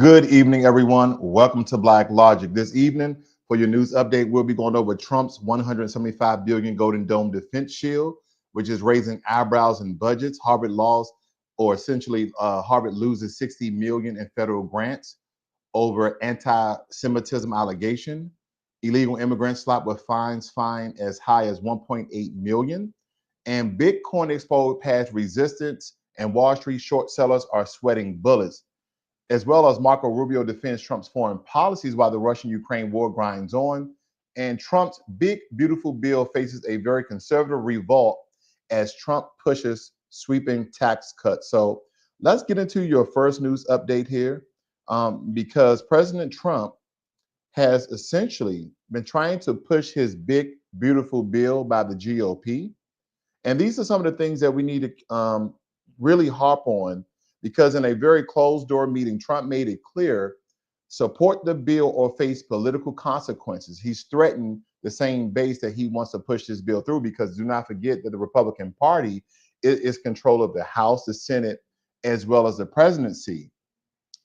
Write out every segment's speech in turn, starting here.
Good evening, everyone. Welcome to Blacklogic. This evening, for your news update, we'll be going over Trump's 175 billion Golden Dome defense shield, which is raising eyebrows and budgets. Harvard loses 60 million in federal grants over anti-Semitism allegation. Illegal immigrants slapped with fine as high as 1.8 million. And Bitcoin exposed past resistance, and Wall Street short sellers are sweating bullets, as well as Marco Rubio defends Trump's foreign policies while the Russian-Ukraine war grinds on. And Trump's big, beautiful bill faces a very conservative revolt as Trump pushes sweeping tax cuts. So let's get into your first news update here, because President Trump has essentially been trying to push his big, beautiful bill by the GOP. And these are some of the things that we need to really harp on, because in a very closed door meeting, Trump made it clear: support the bill or face political consequences. He's threatened the same base that he wants to push this bill through, because do not forget that the Republican Party is control of the House, the Senate, as well as the presidency.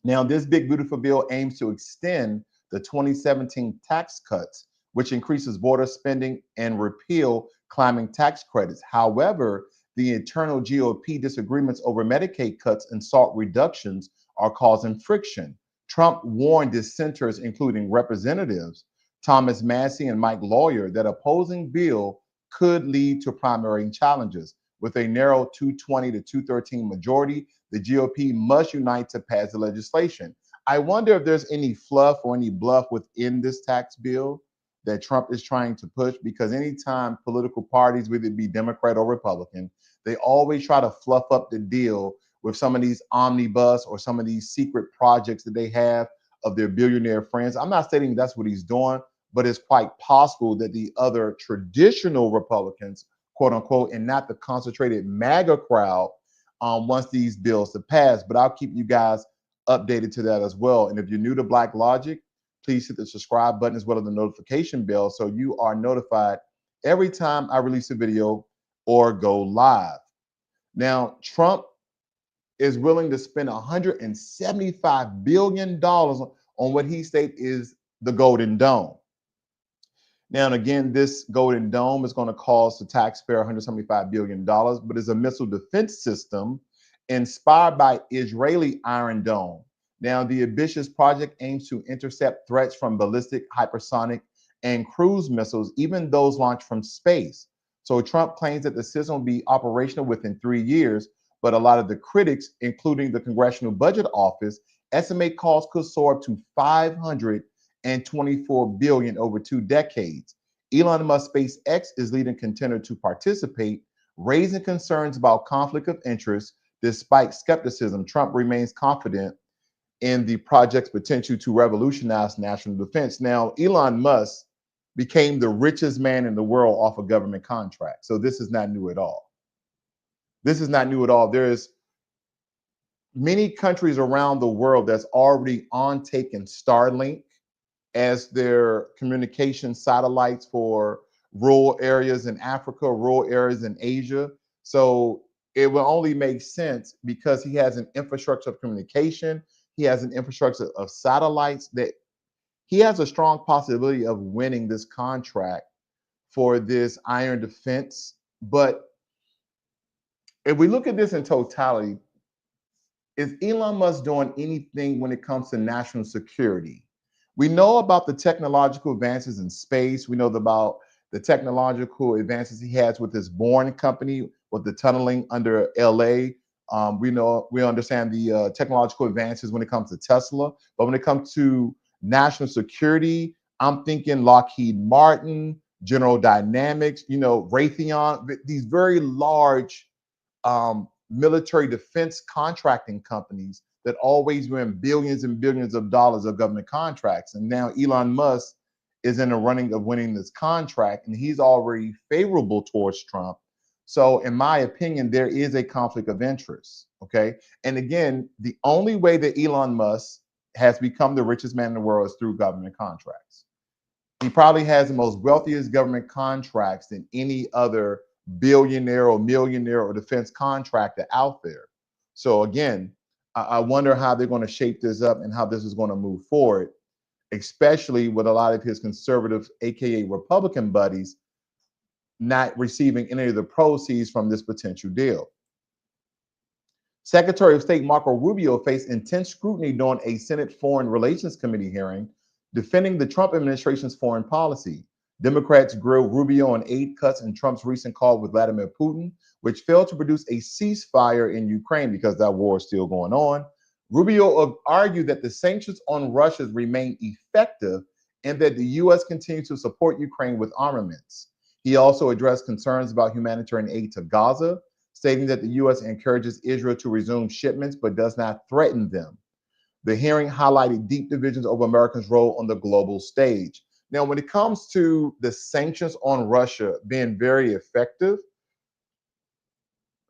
Now, this big, beautiful bill aims to extend the 2017 tax cuts, which increases border spending and repeal climbing tax credits. However, the internal GOP disagreements over Medicaid cuts and SALT reductions are causing friction. Trump warned dissenters, including Representatives Thomas Massie and Mike Lawyer, that opposing bill could lead to primary challenges. With a narrow 220 to 213 majority, the GOP must unite to pass the legislation. I wonder if there's any fluff or any bluff within this tax bill that Trump is trying to push, because anytime political parties, whether it be Democrat or Republican, they always try to fluff up the deal with some of these omnibus or some of these secret projects that they have of their billionaire friends. I'm not stating that's what he's doing, but it's quite possible that the other traditional Republicans, quote unquote, and not the concentrated MAGA crowd, wants these bills to pass. But I'll keep you guys updated to that as well. And if you're new to Blacklogic, please hit the subscribe button as well as the notification bell so you are notified every time I release a video or go live. Now, Trump is willing to spend $175 billion on what he states is the Golden Dome. Now, and again, this Golden Dome is going to cost the taxpayer $175 billion, but it's a missile defense system inspired by Israeli Iron Dome. Now, the ambitious project aims to intercept threats from ballistic, hypersonic, and cruise missiles, even those launched from space. So Trump claims that the system will be operational within 3 years, but a lot of the critics, including the Congressional Budget Office, estimate costs could soar up to $524 billion over 2 decades. Elon Musk SpaceX is leading contender to participate, raising concerns about conflict of interest. Despite skepticism, Trump remains confident in the project's potential to revolutionize national defense. Now, Elon Musk became the richest man in the world off a government contract. So this is not new at all. This is not new at all. There's many countries around the world that's already on taking Starlink as their communication satellites for rural areas in Africa, rural areas in Asia. So it will only make sense because he has an infrastructure of communication. He has an infrastructure of satellites that he has a strong possibility of winning this contract for this iron defense. But if we look at this in totality, is Elon Musk doing anything when it comes to national security? We know about the technological advances in space. We know about the technological advances he has with his Bourne company, with the tunneling under LA. We understand the technological advances when it comes to Tesla. But when it comes to national security, I'm thinking Lockheed Martin, General Dynamics, Raytheon, these very large military defense contracting companies that always win billions and billions of dollars of government contracts. And now Elon Musk is in the running of winning this contract, and he's already favorable towards Trump. So in my opinion, there is a conflict of interest, okay? And again, the only way that Elon Musk has become the richest man in the world is through government contracts. He probably has the most wealthiest government contracts than any other billionaire or millionaire or defense contractor out there. So again, I wonder how they're going to shape this up and how this is going to move forward, especially with a lot of his conservative, aka Republican buddies, not receiving any of the proceeds from this potential deal. Secretary of State Marco Rubio faced intense scrutiny during a Senate Foreign Relations Committee hearing defending the Trump administration's foreign policy. Democrats grilled Rubio on aid cuts and Trump's recent call with Vladimir Putin, which failed to produce a ceasefire in Ukraine because that war is still going on. Rubio argued that the sanctions on Russia remain effective and that the U.S. continues to support Ukraine with armaments. He also addressed concerns about humanitarian aid to Gaza, stating that the U.S. encourages Israel to resume shipments but does not threaten them. The hearing highlighted deep divisions over America's role on the global stage. Now, when it comes to the sanctions on Russia being very effective,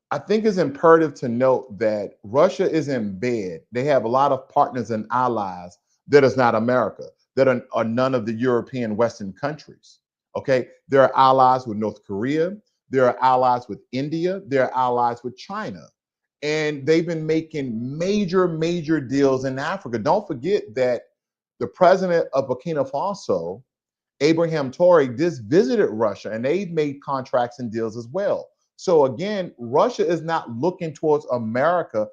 I think it's imperative to note that Russia is in bed. They have a lot of partners and allies that is not America, that are none of the European Western countries. Okay. There are allies with North Korea. There are allies with India. There are allies with China. And they've been making major deals in Africa. Don't forget that the president of Burkina Faso, Abraham Traore, just visited Russia and they've made contracts and deals as well. So again, Russia is not looking towards America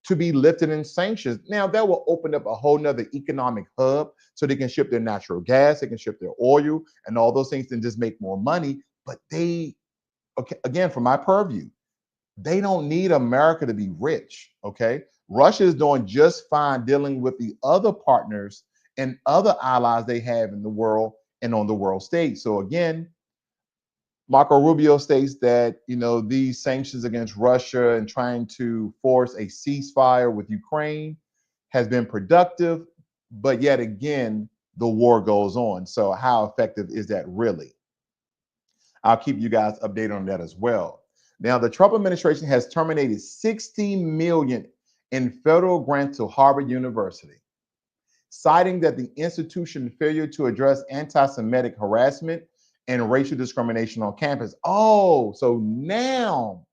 to be lifted in sanctions. Now that will open up a whole nother economic hub so they can ship their natural gas, they can ship their oil and all those things and just make more money. But they, okay, again, from my purview, they don't need America to be rich. Okay. Russia is doing just fine dealing with the other partners and other allies they have in the world and on the world stage. So again, Marco Rubio states that these sanctions against Russia and trying to force a ceasefire with Ukraine has been productive, but yet again, the war goes on. So how effective is that really? I'll keep you guys updated on that as well. Now, the Trump administration has terminated $60 million in federal grants to Harvard University, citing that the institution's failure to address anti-Semitic harassment and racial discrimination on campus. Oh, so now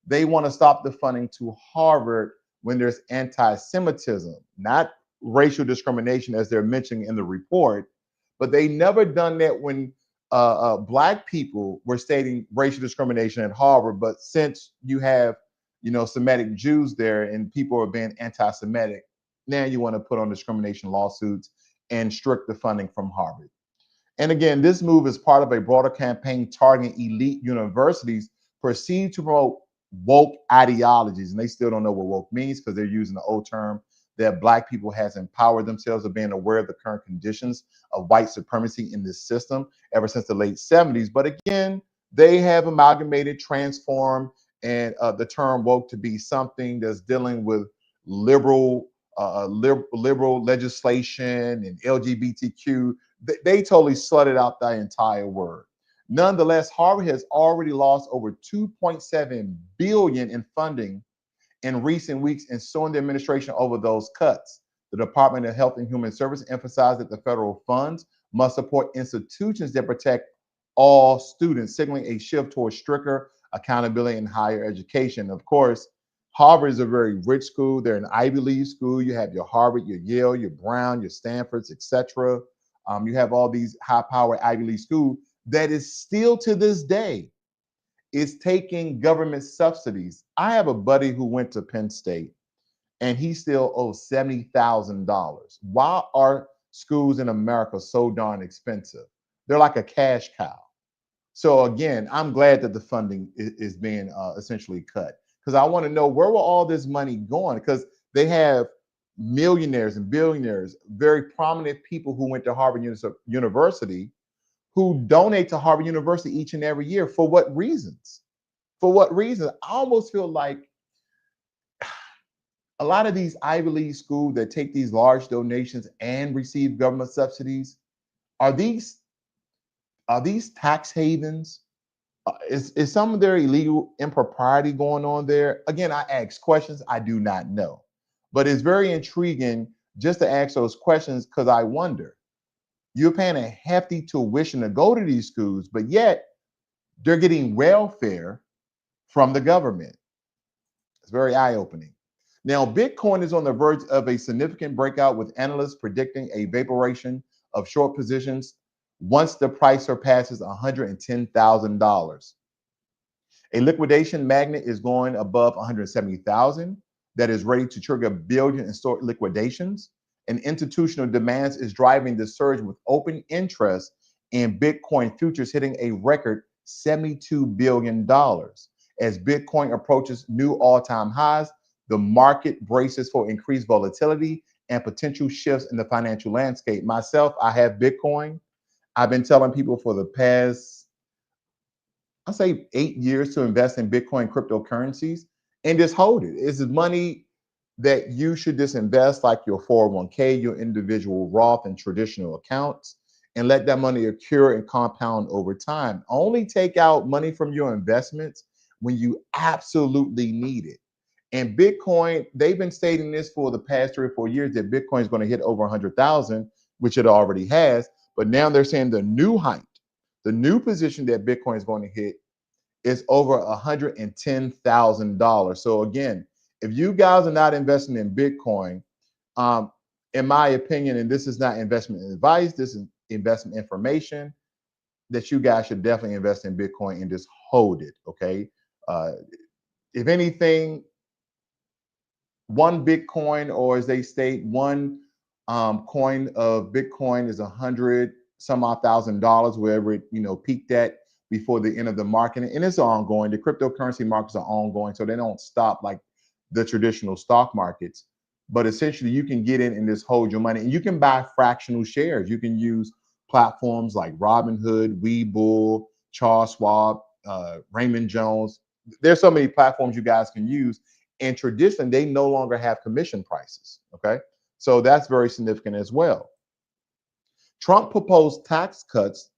they want to stop the funding to Harvard when there's anti-Semitism, not racial discrimination as they're mentioning in the report, but they never done that when Black people were stating racial discrimination at Harvard. But since you have, Semitic Jews there and people are being anti-Semitic, now you want to put on discrimination lawsuits and strict the funding from Harvard. And again, this move is part of a broader campaign targeting elite universities perceived to promote woke ideologies. And they still don't know what woke means because they're using the old term that Black people has empowered themselves of being aware of the current conditions of white supremacy in this system ever since the late 70s. But again, they have amalgamated, transformed, and the term woke to be something that's dealing with liberal liberal legislation and LGBTQ. They totally slutted out the entire word. Nonetheless, Harvard has already lost over $2.7 billion in funding in recent weeks and suing the administration over those cuts. The Department of Health and Human Services emphasized that the federal funds must support institutions that protect all students, signaling a shift towards stricter accountability in higher education. Of course, Harvard is a very rich school. They're an Ivy League school. You have your Harvard, your Yale, your Brown, your Stanfords, etc. You have all these high-powered Ivy League schools that is still to this day is taking government subsidies. I have a buddy who went to Penn State and he still owes $70,000. Why are schools in America so darn expensive? They're like a cash cow. So again, I'm glad that the funding is being essentially cut because I want to know where will all this money going, because they have millionaires and billionaires, very prominent people who went to Harvard University who donate to Harvard University each and every year. For what reasons? For what reasons? I almost feel like a lot of these Ivy League schools that take these large donations and receive government subsidies, are these tax havens? Is some of their illegal impropriety going on there? Again, I ask questions I do not know, but it's very intriguing just to ask those questions because I wonder. You're paying a hefty tuition to go to these schools, but yet they're getting welfare from the government. It's very eye-opening. Now, Bitcoin is on the verge of a significant breakout, with analysts predicting a vaporation of short positions once the price surpasses $110,000. A liquidation magnet is going above 170,000 that is ready to trigger billion in store liquidations. And institutional demands is driving the surge, with open interest in Bitcoin futures hitting a record $72 billion. As Bitcoin approaches new all-time highs, the market braces for increased volatility and potential shifts in the financial landscape. Myself, I have Bitcoin. I've been telling people for the past, I'll say 8 years, to invest in Bitcoin cryptocurrencies and just hold it. It's money that you should just invest, like your 401k, your individual Roth and traditional accounts, and let that money accrue and compound over time. Only take out money from your investments when you absolutely need it. And Bitcoin, they've been stating this for the past 3 or 4 years, that Bitcoin is going to hit over 100,000, which it already has. But now they're saying the new height, the new position that Bitcoin is going to hit is over $110,000. So again, if you guys are not investing in Bitcoin, in my opinion, and this is not investment advice, this is investment information, that you guys should definitely invest in Bitcoin and just hold it. Okay. If anything, one Bitcoin, or as they state, one coin of Bitcoin is 100 some odd $1,000, wherever it peaked at before the end of the market, and it's ongoing. The cryptocurrency markets are ongoing, so they don't stop like the traditional stock markets. But essentially, you can get in and just hold your money, and you can buy fractional shares. You can use platforms like Robinhood, Webull, Charles Schwab, Raymond Jones. There's so many platforms you guys can use. And traditionally, they no longer have commission prices. Okay. So that's very significant as well. Trump proposed tax cuts,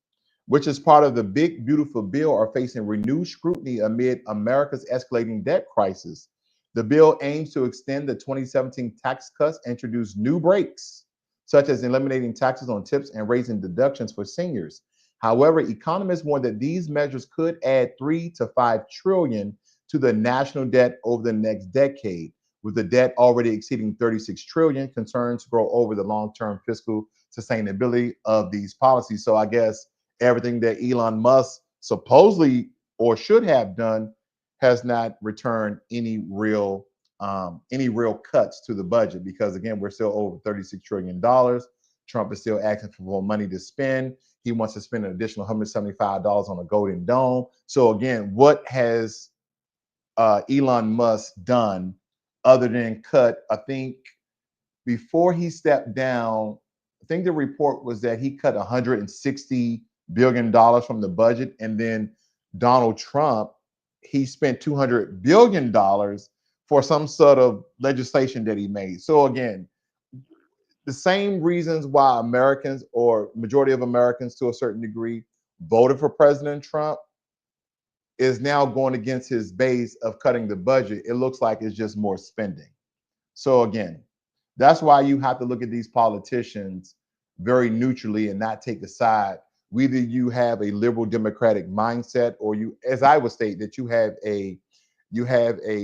which is part of the big, beautiful bill, are facing renewed scrutiny amid America's escalating debt crisis. The bill aims to extend the 2017 tax cuts, introduce new breaks, such as eliminating taxes on tips and raising deductions for seniors. However, economists warn that these measures could add 3 to 5 trillion to the national debt over the next decade. With the debt already exceeding 36 trillion, concerns grow over the long-term fiscal sustainability of these policies. So I guess everything that Elon Musk supposedly or should have done has not returned any real cuts to the budget, because again, we're still over $36 trillion. Trump is still asking for more money to spend. He wants to spend an additional $175 on a golden dome. So again, what has Elon Musk done other than cut? I think before he stepped down, I think the report was that he cut $160 billion from the budget. And then Donald Trump, he spent $200 billion for some sort of legislation that he made. So again, the same reasons why Americans, or majority of Americans to a certain degree, voted for President Trump, is now going against his base of cutting the budget. It looks like it's just more spending. So again, that's why you have to look at these politicians very neutrally and not take a side. Whether you have a liberal democratic mindset, or you, as I would state, that you have a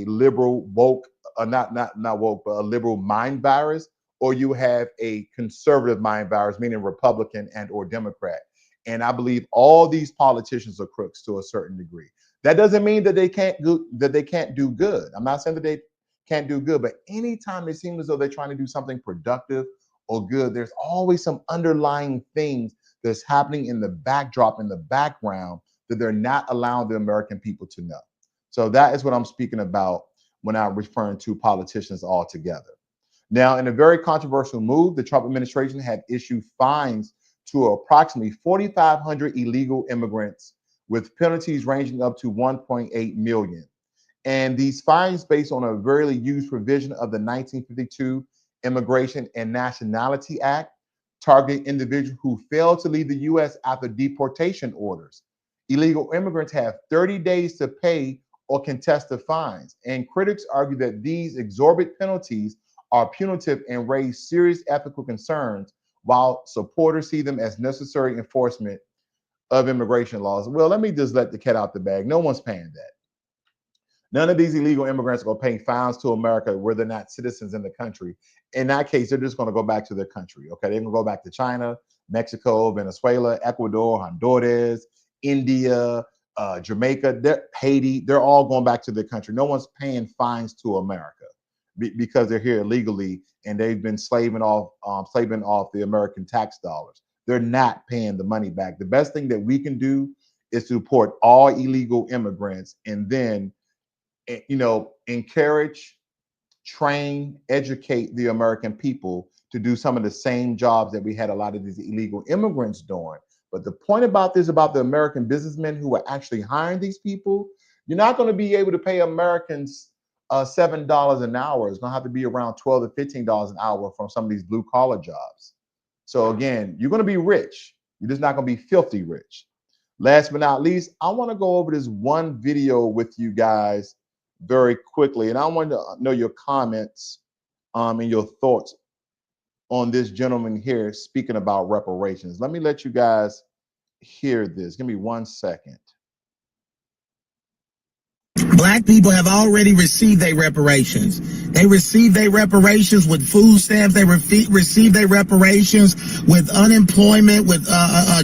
liberal woke, not woke, but a liberal mind virus, or you have a conservative mind virus, meaning Republican and or Democrat. And I believe all these politicians are crooks to a certain degree. That doesn't mean that they can't do good. I'm not saying that they can't do good, but anytime it seems as though they're trying to do something productive or good, there's always some underlying things that's happening in the backdrop, in the background, that they're not allowing the American people to know. So that is what I'm speaking about when I'm referring to politicians altogether. Now, in a very controversial move, the Trump administration had issued fines to approximately 4,500 illegal immigrants, with penalties ranging up to 1.8 million. And these fines, based on a rarely used provision of the 1952 Immigration and Nationality Act, target individuals who fail to leave the U.S. after deportation orders. Illegal immigrants have 30 days to pay or contest the fines. And critics argue that these exorbitant penalties are punitive and raise serious ethical concerns, while supporters see them as necessary enforcement of immigration laws. Well, let me just let the cat out the bag. No one's paying that. None of these illegal immigrants are going to pay fines to America where they're not citizens in the country. In that case, they're just going to go back to their country. Okay, they're going to go back to China, Mexico, Venezuela, Ecuador, Honduras, India, Jamaica, Haiti. They're all going back to their country. No one's paying fines to America because they're here illegally and they've been slaving off the American tax dollars. They're not paying the money back. The best thing that we can do is to deport all illegal immigrants and then, encourage, train, educate the American people to do some of the same jobs that we had a lot of these illegal immigrants doing. But the point about this, about the American businessmen who are actually hiring these people, you're not going to be able to pay Americans $7 an hour. It's going to have to be around $12 to $15 an hour from some of these blue collar jobs. So again, you're going to be rich. You're just not going to be filthy rich. Last but not least, I want to go over this one video with you guys very quickly, and I want to know your comments and your thoughts on this gentleman here speaking about reparations. Let me let you guys hear this. Give me 1 second. Black people have already received their reparations. They received their reparations with food stamps. They received their reparations with unemployment, with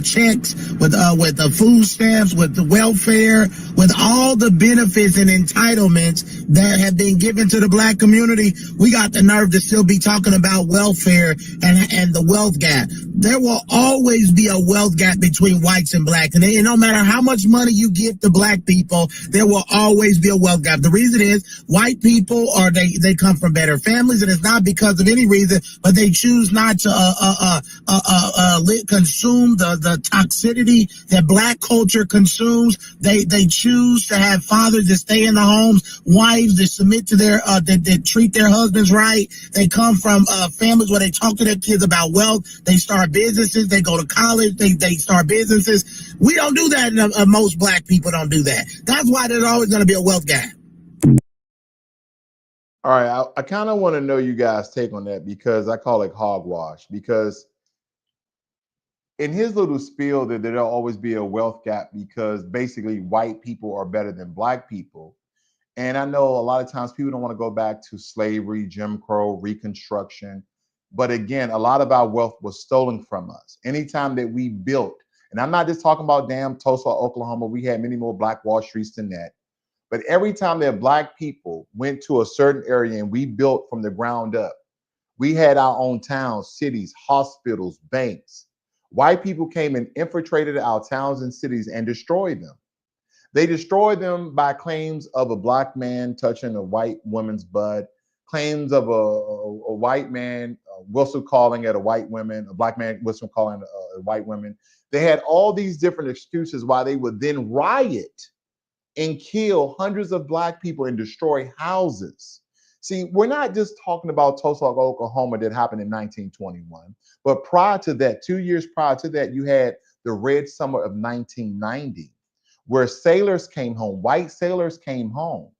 checks, with the food stamps, with the welfare, with all the benefits and entitlements that have been given to the black community. We got the nerve to still be talking about welfare and the wealth gap. There will always be a wealth gap between whites and blacks. And no matter how much money you give to black people, there will always be a wealth gap. The reason is white people they come from better families, and it's not because of any reason, but they choose not to consume the toxicity that black culture consumes. They choose to have fathers that stay in the homes, wives that submit to their that treat their husbands right. They come from families where they talk to their kids about wealth. They start businesses. They go to college. They start businesses. We don't do that. Most black people don't do that. That's why there's always going to be a wealth gap. All right, I kind of want to know you guys' take on that because I call it hogwash. Because in his little spiel that there'll always be a wealth gap because basically white people are better than black people. And I know a lot of times people don't want to go back to slavery, Jim Crow, Reconstruction. But again, a lot of our wealth was stolen from us. Anytime that we built, and I'm not just talking about damn Tulsa, Oklahoma, we had many more Black Wall Streets than that. But every time that black people went to a certain area and we built from the ground up, we had our own towns, cities, hospitals, banks. White people came and infiltrated our towns and cities and destroyed them. They destroyed them by claims of a black man touching a white woman's butt, claims of a white man whistle calling at a white woman, a black man whistle calling a white woman. They had all these different excuses why they would then riot and kill hundreds of black people and destroy houses. See, we're not just talking about Tulsa, Oklahoma that happened in 1921, but prior to that, 2 years prior to that, you had the Red Summer of 1990, where sailors came home, white sailors came home,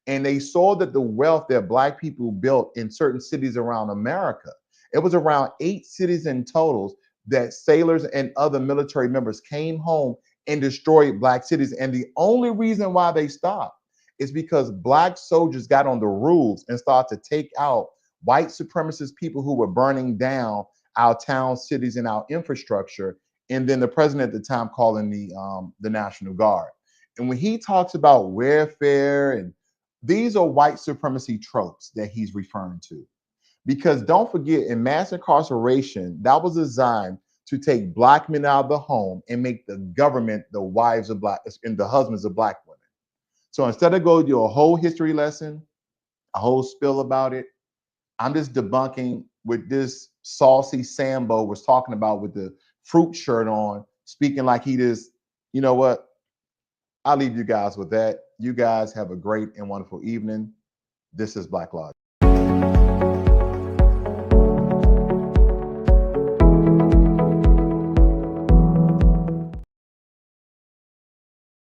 and they saw that the wealth that black people built in certain cities around America, it was around 8 cities in total that sailors and other military members came home and destroyed black cities. And the only reason why they stopped is because black soldiers got on the roofs and started to take out white supremacist people who were burning down our towns, cities, and our infrastructure. And then the president at the time calling the National Guard. And when he talks about welfare, and these are white supremacy tropes that he's referring to. Because don't forget, in mass incarceration, that was designed to take black men out of the home and make the government the wives of black and the husbands of black women. So instead of going to a whole history lesson, a whole spill about it, I'm just debunking what this saucy Sambo was talking about with the fruit shirt on, speaking like he just, you know what? I'll leave you guys with that. You guys have a great and wonderful evening. This is Blacklogic.